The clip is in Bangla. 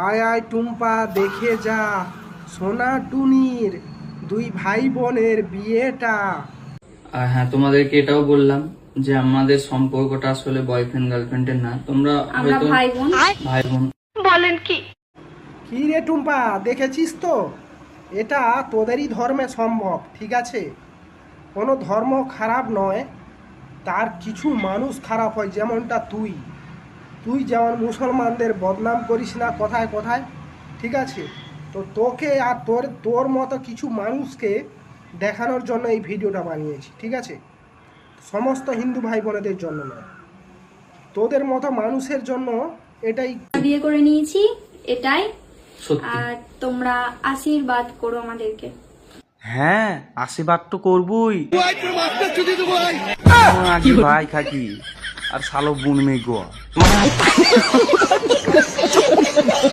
আয় আয় টুম্পা দেখে যা সোনা টুনির দুই ভাই বোনের বিয়েটা। আর হ্যাঁ, তোমাদেরকে এটাও বললাম যে আমাদের সম্পর্কটা আসলে বয়ফ্রেন্ড গার্লফ্রেন্ডের না, তোমরা হয়তো ভাই বোন। ভাই বোন। কি রে টুম্পা, দেখেছিস তো, এটা তোদেরই ধর্মে সম্ভব, ঠিক আছে? কোনো ধর্ম খারাপ নয়, তার কিছু মানুষ খারাপ হয়, যেমনটা তুই তুই যেমন মুসলমানদের বদনাম করিস না কথায় কথায়, ঠিক আছে? তো তোকে আর তোর তোর মতো কিছু মানুষকে দেখানোর জন্য এই ভিডিওটা বানিয়েছি, ঠিক আছে? সমস্ত হিন্দু ভাই বোনেদের জন্য নয়, তোদের মতো মানুষের জন্য এটাই। বিয়ে করে নিয়েছি এটাই। সত্যি আর তোমরা আশীর্বাদ করো আমাদেরকে। হ্যাঁ, আশীর্বাদ তো করবই। আগে ভাই থাকি আর শালো বুন মেয়ে গোয়া।